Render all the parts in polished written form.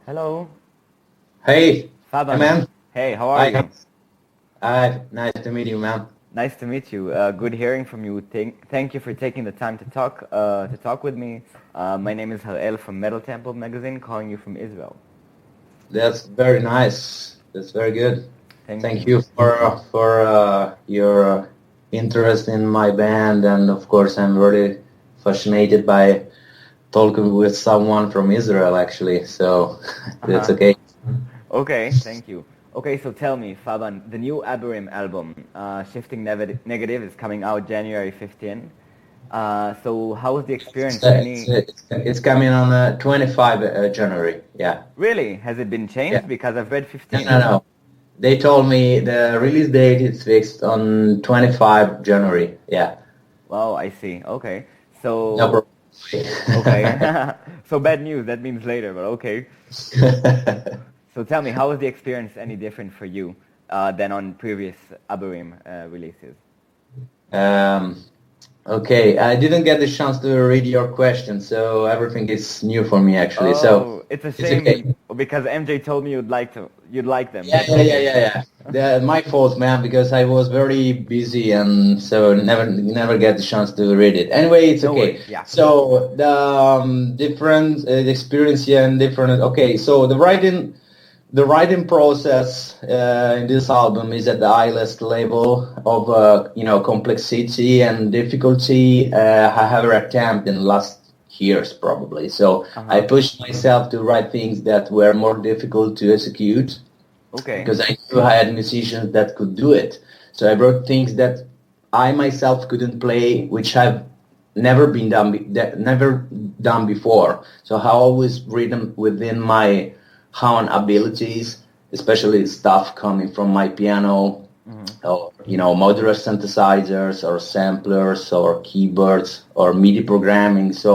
Hello, Hey, hey Fabban. man. Hey, how are Hi. you? Hi. Nice to meet you, man. Nice to meet you. Good hearing from you. Thank you for taking the time to talk with me. My name is Harel from Metal Temple magazine, calling you from Israel. That's very nice. That's very good. Thank Thank you. you for your interest in my band, and of course, I'm really fascinated by talking with someone from Israel, actually. So that's Uh-huh. okay. Okay, thank you. Okay, so tell me, Fabban, the new Aborym album, Negative, is coming out January 15. So how was the experience? Any It's coming on 25 January. Yeah. Really? Has it been Yeah. changed? Because I've read No, no, 15. no. They told me the release date is fixed on 25 January. Yeah. Wow, I see. Okay. No So, problem. okay. So bad news, that means later, but okay. So tell me, how was the experience any different for you than on previous Aborym releases? Um, okay, I didn't get the chance to read your question, so everything is new for me actually. So Oh, it's a it's okay. shame because MJ told me you'd like them. Yeah, That's yeah, yeah, okay. yeah, yeah. My fault, man, because I was very busy and so never get the chance to read it. Anyway, it's No okay. worries. Yeah. So the different experience here and different. Okay, so the writing process in this album is at the highest level of complexity and difficulty I have ever attempted in the last years probably. So I Uh-huh. pushed myself to write things that were more difficult to execute Okay. because I knew I had musicians that could do it. So I wrote things that I myself couldn't play, which I've never done before. So I always written within my own abilities, especially stuff coming from my piano, Mm-hmm. or modular synthesizers, or samplers, or keyboards, or MIDI programming. So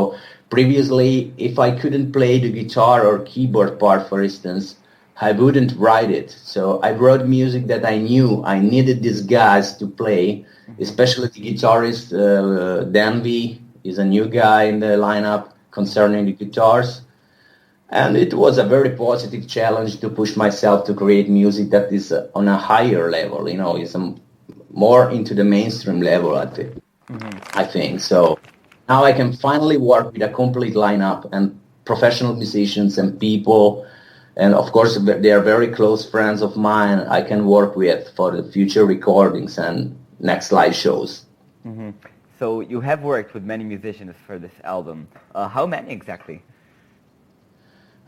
previously, if I couldn't play the guitar or keyboard part, for instance, I wouldn't write it. So I wrote music that I knew I needed these guys to play, Mm-hmm. especially the guitarist Danby is a new guy in the lineup concerning the guitars. And it was a very positive challenge to push myself to create music that is on a higher level, is more into the mainstream level, Mm-hmm. I think. So now I can finally work with a complete lineup and professional musicians and people. And of course, they are very close friends of mine I can work with for the future recordings and next live shows. Mm-hmm. So you have worked with many musicians for this album. How many exactly?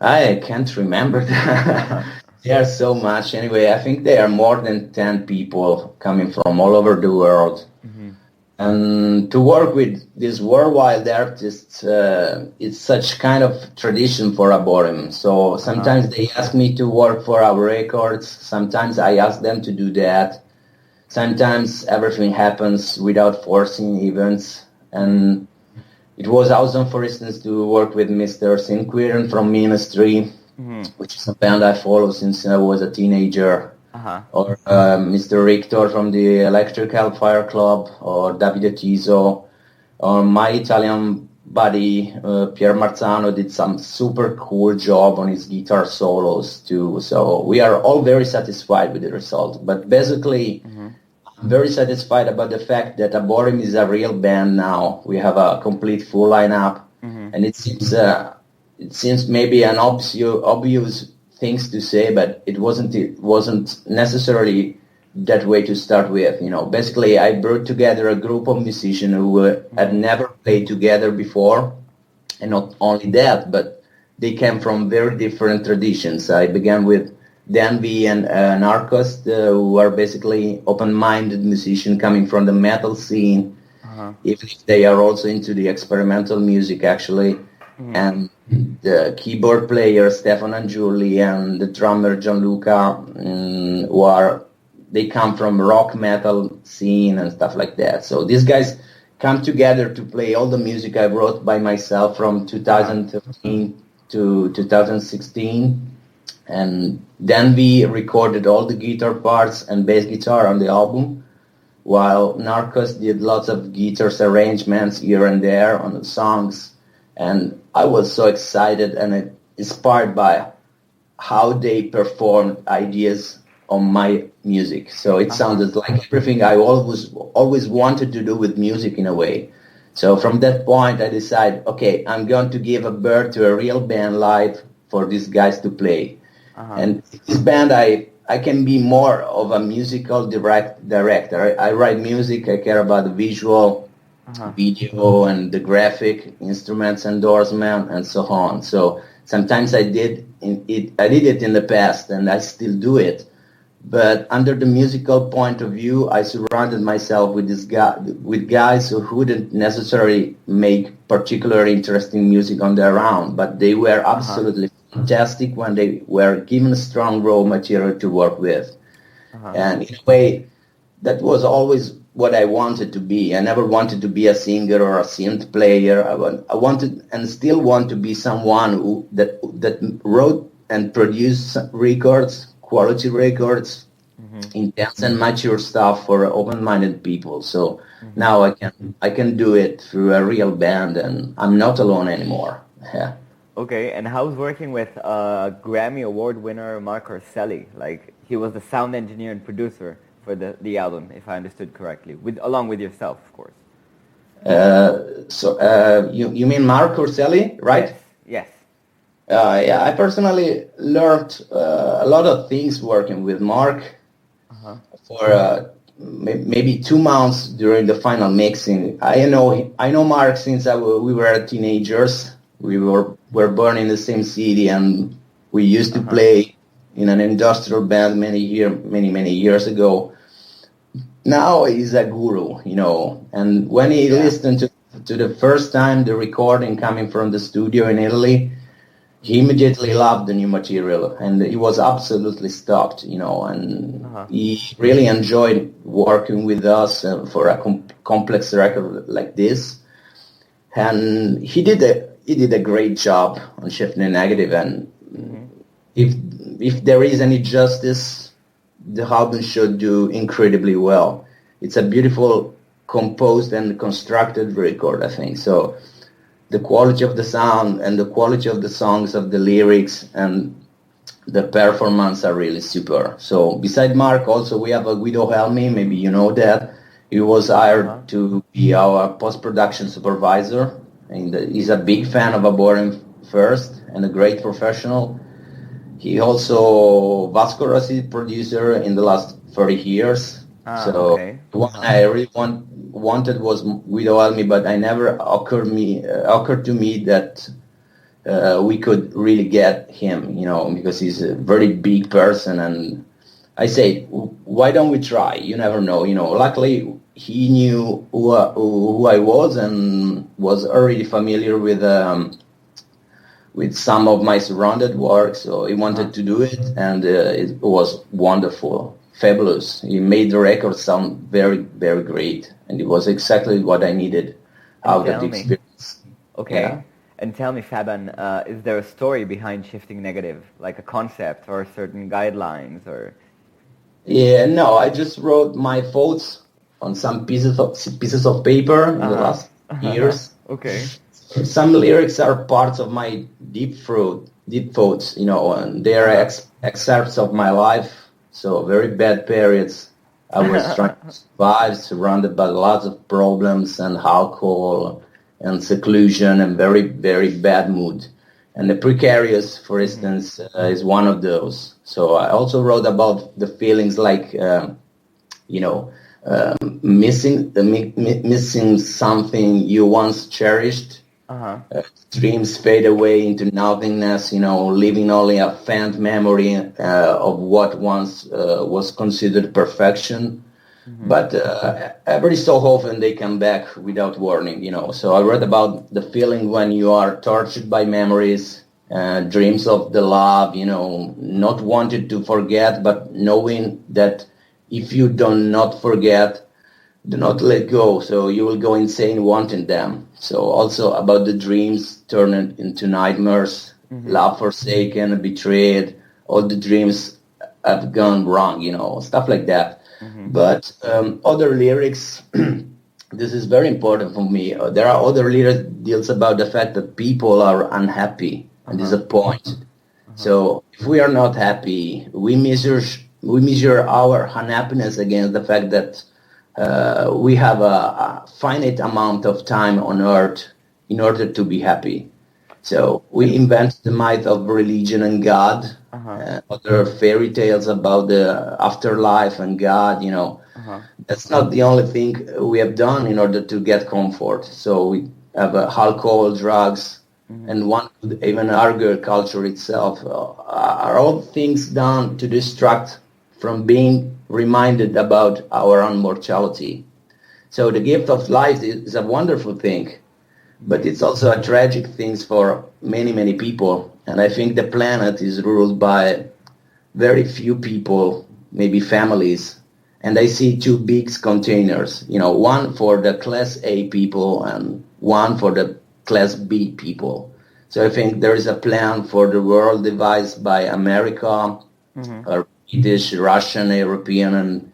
I can't remember. There are so much. Anyway, I think there are more than 10 people coming from all over the world. Mm-hmm. And to work with these worldwide artists, it's such kind of tradition for Aborym. So Uh-huh. sometimes they ask me to work for our records. Sometimes I ask them to do that. Sometimes everything happens without forcing events. Mm-hmm. And it was awesome, for instance, to work with Mr. Sinquirin from Ministry, Mm-hmm. which is a band I follow since I was a teenager, Uh-huh. or Mr. Richter from the Electrical Fire Club, or Davide Tiso, or my Italian buddy Pier Marzano did some super cool job on his guitar solos too. So we are all very satisfied with the result. But basically, Mm-hmm. I'm very satisfied about the fact that Aborym is a real band now. We have a complete full lineup, Mm-hmm. and it seems maybe an obvious things to say, but it wasn't necessarily that way to start with. Basically, I brought together a group of musicians who had Mm-hmm. never played together before, and not only that, but they came from very different traditions. I began with Danby and Narcos, who are basically open-minded musicians coming from the metal scene, Uh-huh. even if they are also into the experimental music, actually. Mm-hmm. And the keyboard player, Stefan and Julie, and the drummer, Gianluca, they come from rock metal scene and stuff like that. So these guys come together to play all the music I wrote by myself from Uh-huh. 2013 to 2016. And then we recorded all the guitar parts and bass guitar on the album, while Narcos did lots of guitars arrangements here and there on the songs. And I was so excited and inspired by how they performed ideas on my music. So it sounded like everything I always wanted to do with music in a way. So from that point, I decided, okay, I'm going to give a birth to a real band live for these guys to play. And this band, I can be more of a musical director. I write music. I care about the visual, video, and the graphic, instruments endorsement, and so on. So sometimes I did it in the past, and I still do it. But under the musical point of view, I surrounded myself with guys who wouldn't necessarily make particularly interesting music on their own, but they were absolutely fantastic when they were given strong raw material to work with. And in a way, that was always what I wanted to be. I never wanted to be a singer or a synth player. I wanted and still want to be someone that wrote and produced records, quality records, intense and mature stuff for open-minded people. So now I can do it through a real band, and I'm not alone anymore. Yeah. Okay, and how's working with Grammy Award winner Mark Orselli? Like, he was the sound engineer and producer for the album, if I understood correctly, along with yourself, of course. You mean Mark Orselli, right? Yes. Yeah, I personally learned a lot of things working with Mark for maybe 2 months during the final mixing. I know Mark since we were teenagers. We were born in the same city, and we used to play in an industrial band many years ago. Now he's a guru, and when he listened to the first time the recording coming from the studio in Italy, he immediately loved the new material, and he was absolutely stoked, and he really enjoyed working with us for a complex record like this. And he did a great job on Shifting.negative, and if there is any justice, the album should do incredibly well. It's a beautiful, composed and constructed record, I think. So the quality of the sound and the quality of the songs, of the lyrics, and the performance are really super. So beside Mark, also we have a Guido Helmi, maybe you know that. He was hired to be our post-production supervisor. And he's a big fan of Aborym first and a great professional. He also Vasco Rossi producer in the last 30 years. One I really wanted was Guido Helmi, but I never occurred to me that we could really get him, because he's a very big person. And I say, why don't we try? You never know, Luckily, he knew who I was and was already familiar with some of my surrounded work, so he wanted to do it, and it was wonderful, fabulous. He made the record sound very, very great, and it was exactly what I needed out of the experience. Okay. Yeah. And tell me, Fabban, is there a story behind Shifting.negative, like a concept or certain guidelines, or? Yeah, no, I just wrote my thoughts on some pieces of paper in the last years. Okay. Some lyrics are parts of my deep thoughts, and they are excerpts of my life. So very bad periods. I was trying to survive, surrounded by lots of problems and alcohol and seclusion and very, very bad mood. And the precarious, for instance, is one of those. So I also wrote about the feelings like, missing something you once cherished. Dreams fade away into nothingness, leaving only a faint memory of what once was considered perfection. But every so often they come back without warning, So I read about the feeling when you are tortured by memories, dreams of the love, not wanting to forget, but knowing that if you do not forget, do not let go, so you will go insane wanting them. So also about the dreams turned into nightmares, love forsaken, betrayed, all the dreams have gone wrong, stuff like that. But other lyrics, this is very important for me. There are other lyrics deals about the fact that people are unhappy and disappointed. So if we are not happy, we measure our unhappiness against the fact that we have a finite amount of time on earth in order to be happy. So we invent the myth of religion and God, other fairy tales about the afterlife and God, That's not the only thing we have done in order to get comfort. So we have alcohol, drugs, and one could even argue culture itself are all things done to distract from being reminded about our own mortality. So the gift of life is a wonderful thing, but it's also a tragic thing for many, many people. And I think the planet is ruled by very few people, maybe families. And I see two big containers, one for the class A people and one for the class B people. So I think there is a plan for the world devised by America, or British, Russian, European, and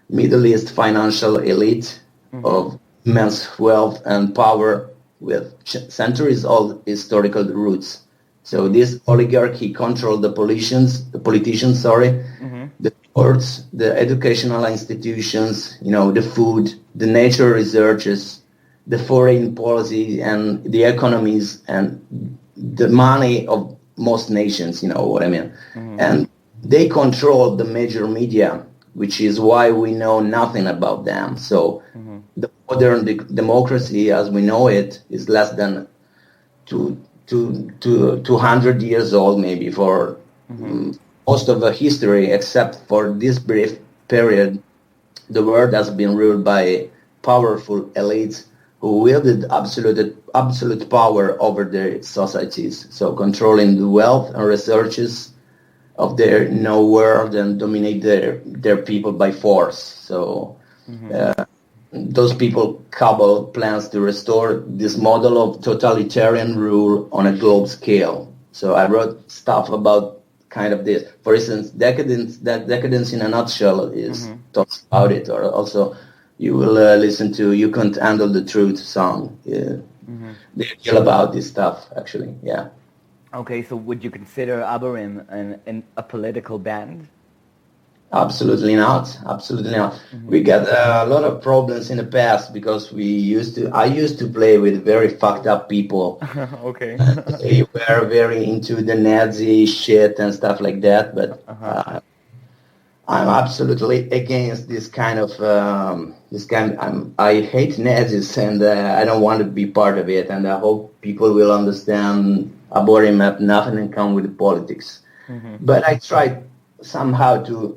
Middle East financial elite of immense wealth and power with centuries-old historical roots. So this oligarchy controls the politicians, the courts, the educational institutions, the food, the nature researches, the foreign policy, and the economies, and the money of most nations, what I mean. And they control the major media, which is why we know nothing about them. So the modern democracy as we know it is less than 200 years old, maybe, for most of the history, except for this brief period. The world has been ruled by powerful elites who wielded absolute power over their societies, so controlling the wealth and resources of their world and dominate their people by force. So those people cobble plans to restore this model of totalitarian rule on a global scale. So I wrote stuff about kind of this. For instance, Decadence in a Nutshell talks about it, or also you will listen to You Can't Handle the Truth song. They feel about this stuff, actually, yeah. Okay, so would you consider Aborym a political band? Absolutely not. Absolutely not. We got a lot of problems in the past because I used to play with very fucked up people. Okay. They were very into the Nazi shit and stuff like that, but I'm absolutely against this kind of I hate Nazis, and I don't want to be part of it, and I hope people will understand Aborym have nothing in common with politics. But I tried somehow to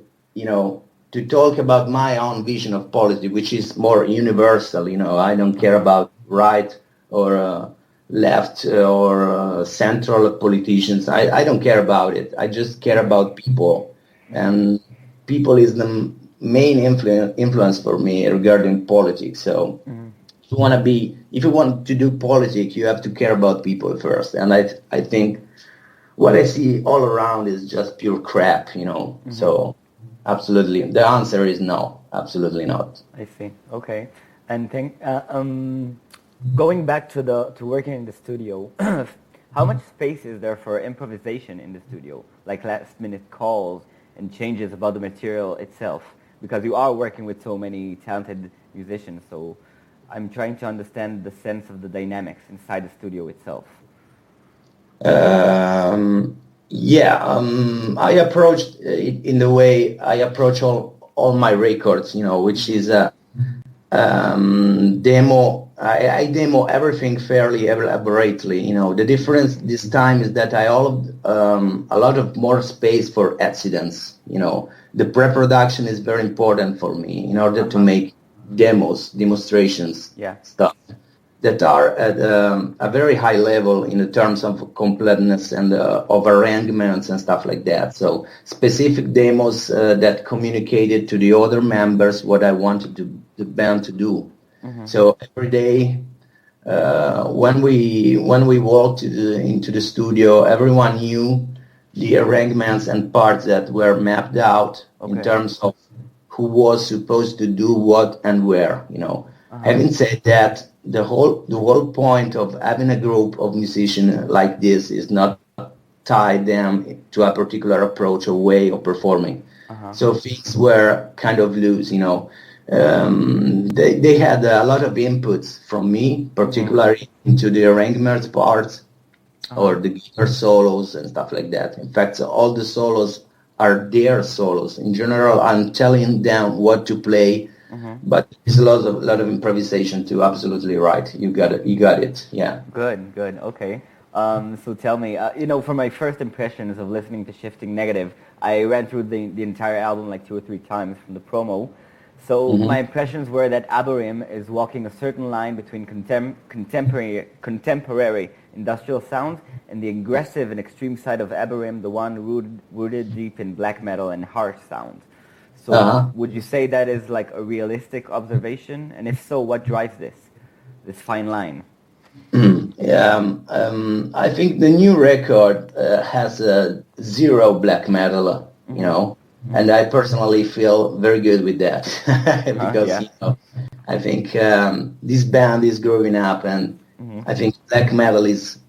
talk about my own vision of politics, which is more universal. I don't care about right or left or central politicians. I don't care about it. I just care about people, and people is the main influence for me regarding politics. So if you want to do politics, you have to care about people first. And I think what I see all around is just pure crap, So absolutely, the answer is no, absolutely not. I see. Okay, and going back to working in the studio, how much space is there for improvisation in the studio, like last-minute calls and changes about the material itself? Because you are working with so many talented musicians, so I'm trying to understand the sense of the dynamics inside the studio itself. I approached it in the way I approach all my records, which is a demo. I demo everything fairly elaborately. The difference this time is that I a lot of more space for accidents. The pre-production is very important for me in order to make demonstrations, stuff that are at a very high level in the terms of completeness and of arrangements and stuff like that. So specific demos that communicated to the other members what I wanted the band to do. So every day when we walked into the studio, everyone knew the arrangements and parts that were mapped out in terms of who was supposed to do what and where. Having said that, the whole point of having a group of musicians like this is not tie them to a particular approach or way of performing. So things were kind of loose, you know. They had a lot of inputs from me, particularly into the arrangement parts or the guitar solos and stuff like that. In fact, all the solos are their solos. In general, I'm telling them what to play, but there's a lot of improvisation too. Absolutely right. You got it. Yeah. Good. Okay. So tell me, you know, for my first impressions of listening to Shifting.negative, I ran through the entire album like 2 or 3 times from the promo. So my impressions were that Aborym is walking a certain line between contemporary industrial sounds and the aggressive and extreme side of Aborym, the one rooted deep in black metal and harsh sounds. So would you say that is like a realistic observation? And if so, what drives this fine line? I think the new record has zero black metal, you know, and I personally feel very good with that because you know, I think this band is growing up, and I think black metal is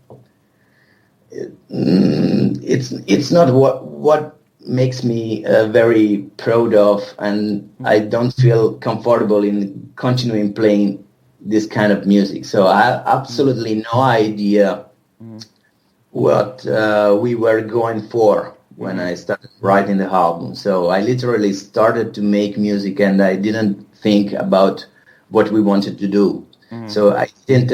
it's not what makes me very proud of, and I don't feel comfortable in continuing playing this kind of music. So I have absolutely no idea what we were going for when I started writing the album. So I literally started to make music, and I didn't think about what we wanted to do. So I didn't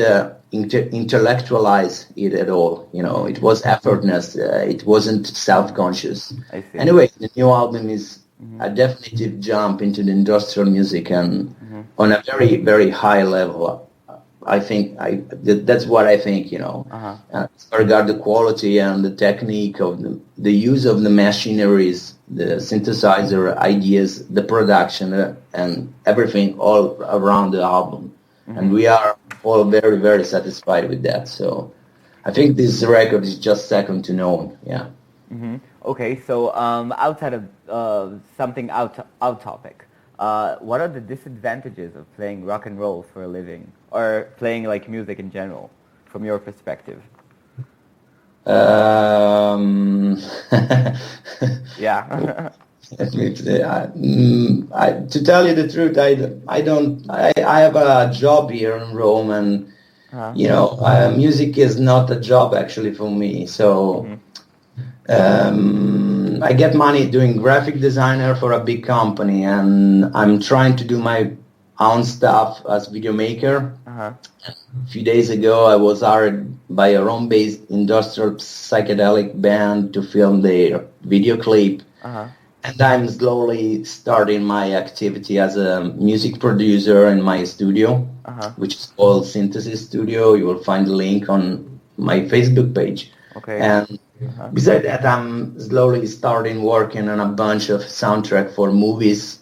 intellectualize it at all. You know, it was effortless. It wasn't self-conscious. Anyway, the new album is a definitive jump into the industrial music, and on a very, very high level. I think that's what I think, you know. As regard the quality and the technique of the use of the machineries, the synthesizer ideas, the production, and everything all around the album. And we are all very, very satisfied with that. So I think this record is just second to none. Yeah. Okay, so outside of something out topic, what are the disadvantages of playing rock and roll for a living, or playing like music in general, from your perspective? Yeah. To tell you the truth, I have a job here in Rome, and you know, music is not a job actually for me. So I get money doing graphic designer for a big company, and I'm trying to do my own stuff as video maker. A few days ago, I was hired by a Rome-based industrial psychedelic band to film their video clip. And I'm slowly starting my activity as a music producer in my studio, which is called Synthesis Studio. You will find the link on my Facebook page. Okay. And besides that, I'm slowly starting working on a bunch of soundtrack for movies.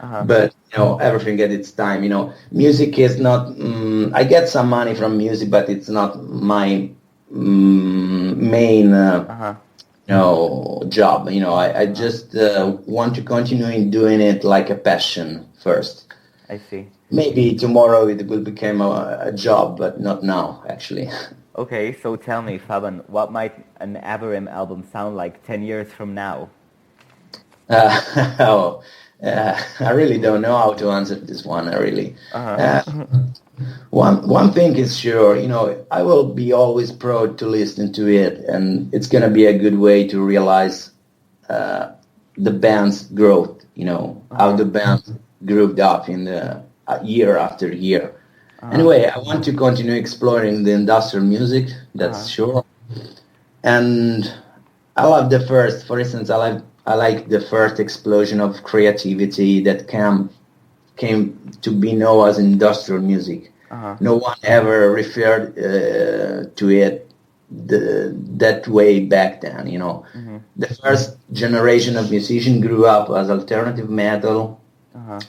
But, you know, everything at its time. You know, music is not... I get some money from music, but it's not my main... job. You know, I just want to continue in doing it like a passion first. I see. Maybe tomorrow it will become a job, but not now, actually. Okay, so tell me, Fabban, what might an Aborym album sound like 10 years from now? I really don't know how to answer this one, really. One thing is sure, you know, I will be always proud to listen to it, and it's going to be a good way to realize the band's growth, you know, how the band grew up in the year after year. Anyway, I want to continue exploring the industrial music, that's sure. And I love the first, for instance, I like the first explosion of creativity that came to be known as industrial music. No one ever referred to it that way back then, you know. The first generation of musicians grew up as alternative metal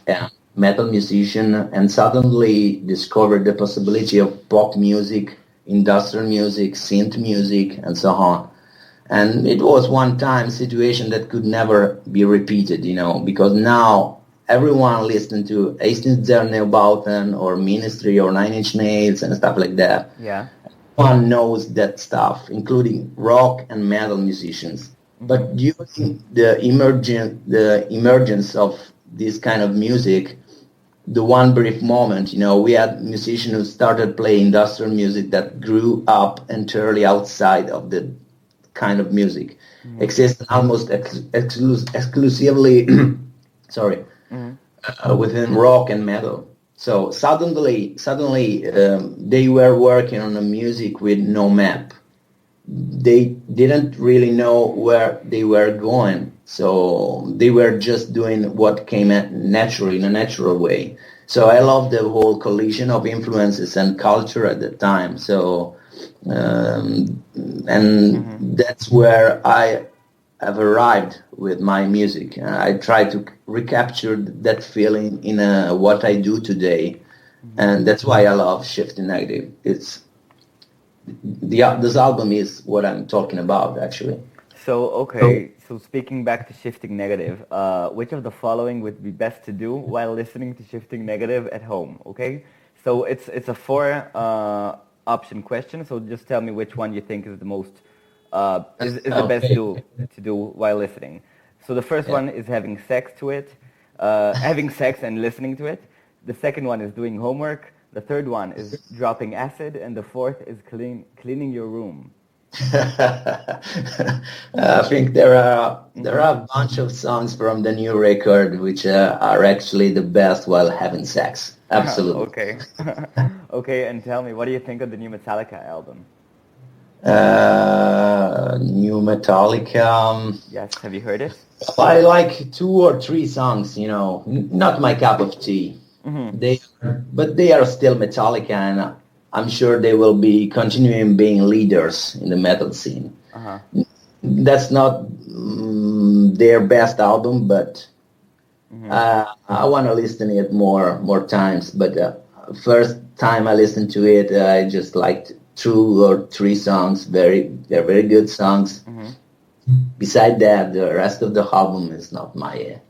and metal musician, and suddenly discovered the possibility of pop music, industrial music, synth music, and so on. And it was one-time situation that could never be repeated, you know, because now everyone listened to Hastings Zernebauten or Ministry or Nine Inch Nails and stuff like that. Yeah. one knows that stuff, including rock and metal musicians. But during the emergence of this kind of music, the one brief moment, we had musicians who started playing industrial music that grew up entirely outside of the kind of music, existing almost exclusively, sorry, within rock and metal. So suddenly, they were working on a music with no map. They didn't really know where they were going, so they were just doing what came naturally, in a natural way. So I love the whole collision of influences and culture at the time. So and that's where I have arrived with my music. I try to recapture that feeling in what I do today, and that's why I love Shifting.negative. It's this album is what I'm talking about, actually. So speaking back to Shifting.negative, which of the following would be best to do while listening to Shifting.negative at home? Okay, so it's a four option question. So just tell me which one you think is the most is the best to do while listening. So the first one is having sex to it, having sex and listening to it. The second one is doing homework. The third one is dropping acid, and the fourth is cleaning your room. I think there are a bunch of songs from the new record which are actually the best while having sex. Absolutely. Okay. Okay, and tell me, what do you think of the new Metallica album? New Metallica. Yes, have you heard it? I like 2 or 3 songs. Not my cup of tea. But they are still Metallica, and I'm sure they will be continuing being leaders in the metal scene. That's not their best album, but I want to listen to it more times. But first time I listened to it, I just liked 2 or 3 songs. They're very good songs. Beside that, the rest of the album is not my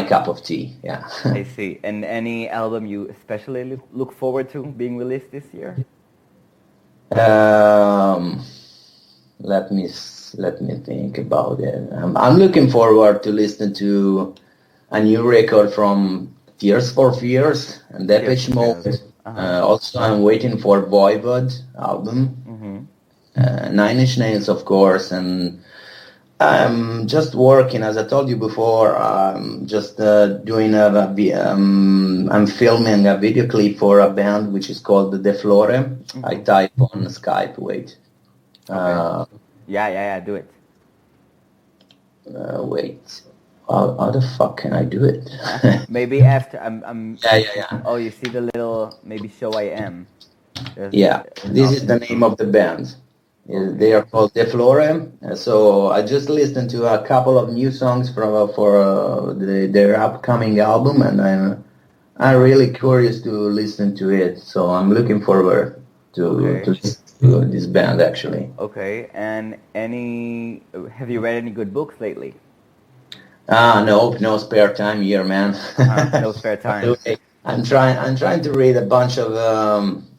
cup of tea. Yeah. I see. And any album you especially look forward to being released this year? Let me think about it. I'm looking forward to listen to a new record from Tears for Fears and Depeche Mode. Also, I'm waiting for Voivod album, 9 Inch Nails, of course, and I'm just working, as I told you before. I'm just doing I'm filming a video clip for a band which is called the De Flore. I type on Skype. Wait. Yeah, do it. Wait. How the fuck can I do it? Maybe after I'm. Yeah. Oh, you see the little maybe show I am. This is the name of the band. They are called De Flore. So I just listened to a couple of new songs for their upcoming album, and I'm really curious to listen to it. So I'm looking forward to listen to this band, actually. Okay. And have you read any good books lately? No spare time here, man. No spare time. I'm trying to read a bunch of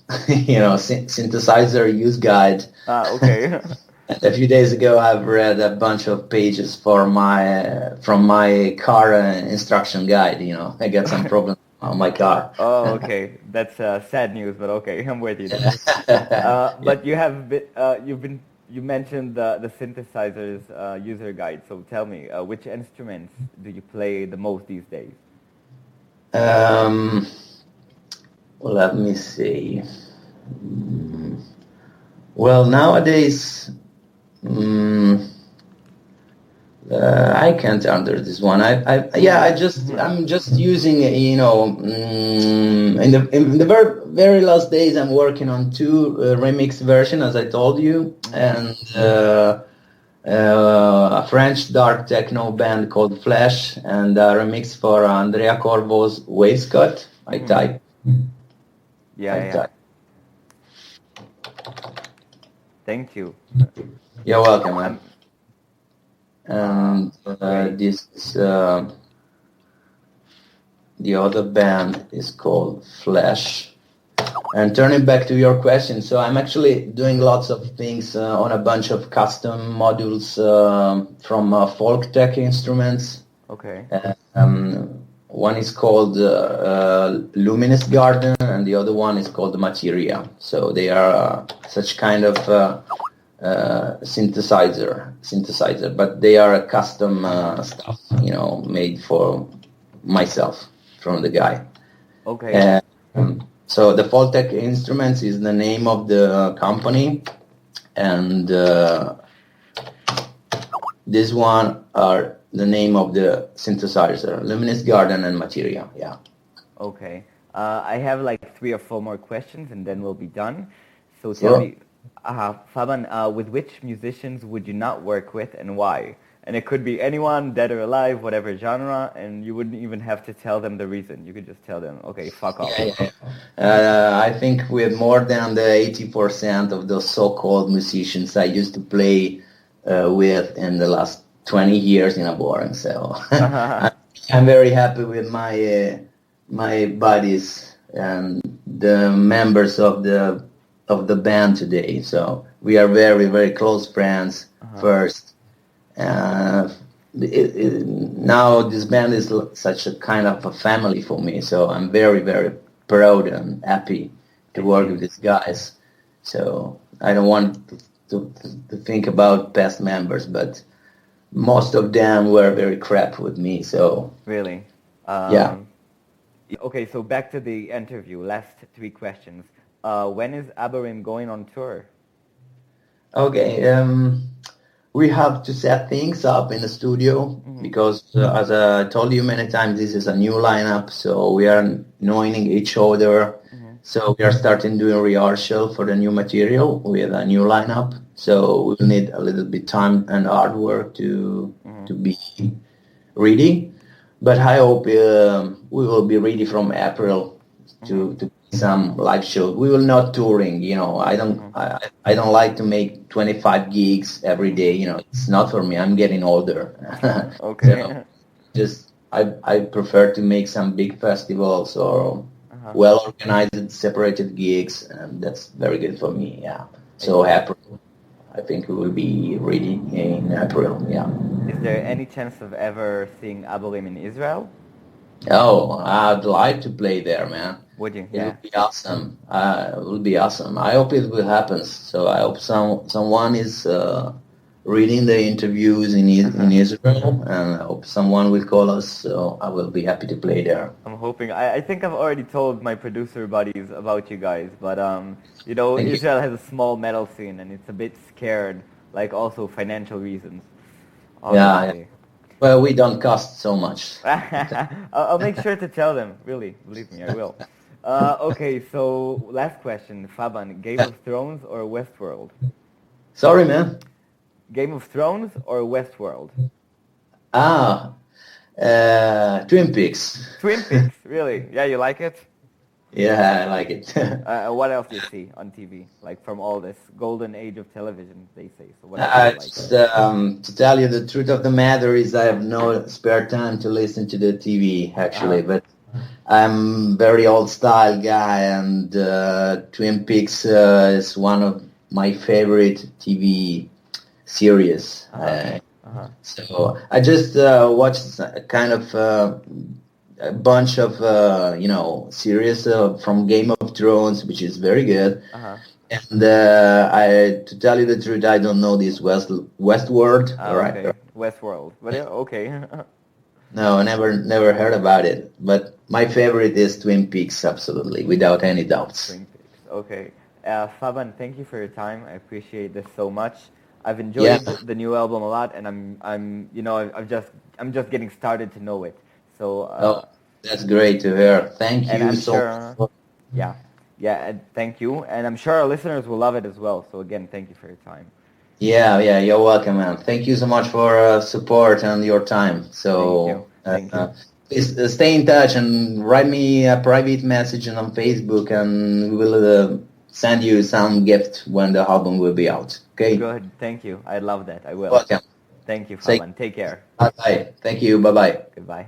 synthesizer use guide. Okay. A few days ago, I've read a bunch of pages from my car instruction guide. I got some problems on my car. Oh, okay. That's sad news, but okay, I'm with you. But you mentioned the synthesizers user guide. So tell me, which instruments do you play the most these days? Well, let me see. Well, nowadays, I can't answer this one. I'm just using, in the very last days, I'm working on 2 remix versions, as I told you, and a French dark techno band called Flash, and a remix for Andrea Corvo's Waistcoat. I type. Yeah. Thank you. You're welcome, man. And this is the other band is called Flash. And turning back to your question, so I'm actually doing lots of things on a bunch of custom modules from folk tech instruments. Okay. One is called Luminous Garden, and the other one is called Materia. So they are such kind of synthesizer, but they are a custom stuff, made for myself from the guy. Okay. So the Foltec Instruments is the name of the company, and this one are the name of the synthesizer, Luminous Garden and Materia. Yeah. Okay. I have like 3 or 4 more questions, and then we'll be done. So Sure. tell me, Fabban, with which musicians would you not work with, and why? And it could be anyone, dead or alive, whatever genre, and you wouldn't even have to tell them the reason. You could just tell them, okay, fuck off. I think with more than the 80% of those so-called musicians I used to play with in the last 20 years in Aborym. So I'm very happy with my buddies and the members of the band today. So we are very, very close friends first. Now this band is such a kind of a family for me, so I'm very, very proud and happy to work with these guys. So I don't want to think about past members, but most of them were very crap with me. So really, yeah. Okay, so back to the interview. Last 3 questions. When is Aborym going on tour? Okay. We have to set things up in the studio because, as I told you many times, this is a new lineup, so we are knowing each other. So we are starting doing rehearsal for the new material with a new lineup. So we will need a little bit time and hard work to be ready. But I hope we will be ready from April to some live show. We will not touring, I don't like to make 25 gigs every day, it's not for me. I'm getting older. Okay. So I prefer to make some big festivals or well organized separated gigs, and that's very good for me. Yeah. So April, I think we will be ready in April. Yeah. Is there any chance of ever seeing Aborym in Israel? Oh, I'd like to play there, man. Would you? It Yeah. would be awesome. It would be awesome. I hope it will happen. So I hope someone is reading the interviews in Israel, and I hope someone will call us. So I will be happy to play there. I'm hoping. I think I've already told my producer buddies about you guys, but Israel has a small metal scene, and it's a bit scared, like also financial reasons. Yeah. Well, we don't cost so much. I'll make sure to tell them. Really, believe me, I will. Okay, so last question, Fabban, Game of Thrones or Westworld? Sorry, man. Game of Thrones or Westworld? Twin Peaks. Twin Peaks, really? Yeah, you like it? Yeah, I like it. What else do you see on TV? Like from all this golden age of television, they say. So what else do you like? To tell you the truth of the matter is I have no spare time to listen to the TV, actually, but I'm very old style guy, and Twin Peaks is one of my favorite TV series. So I just watched kind of a bunch of series from Game of Thrones, which is very good. And to tell you the truth, I don't know this Westworld. Right? Okay. Westworld. But okay. No, never heard about it. But my favorite is Twin Peaks, absolutely, without any doubts. Twin Peaks. Okay. Fabban, thank you for your time. I appreciate this so much. I've enjoyed the new album a lot, and I'm just getting started to know it. So that's great to hear. Thank you so much. Yeah, thank you. And I'm sure our listeners will love it as well. So again, thank you for your time. Yeah, you're welcome, man. Thank you so much for support and your time. So thank you. Please stay in touch and write me a private message on Facebook, and we will send you some gift when the album will be out. Okay? Good. Thank you. I love that. I will. Welcome. Thank you, Fabban. Take care. Bye-bye. Thank you. Bye-bye. Goodbye.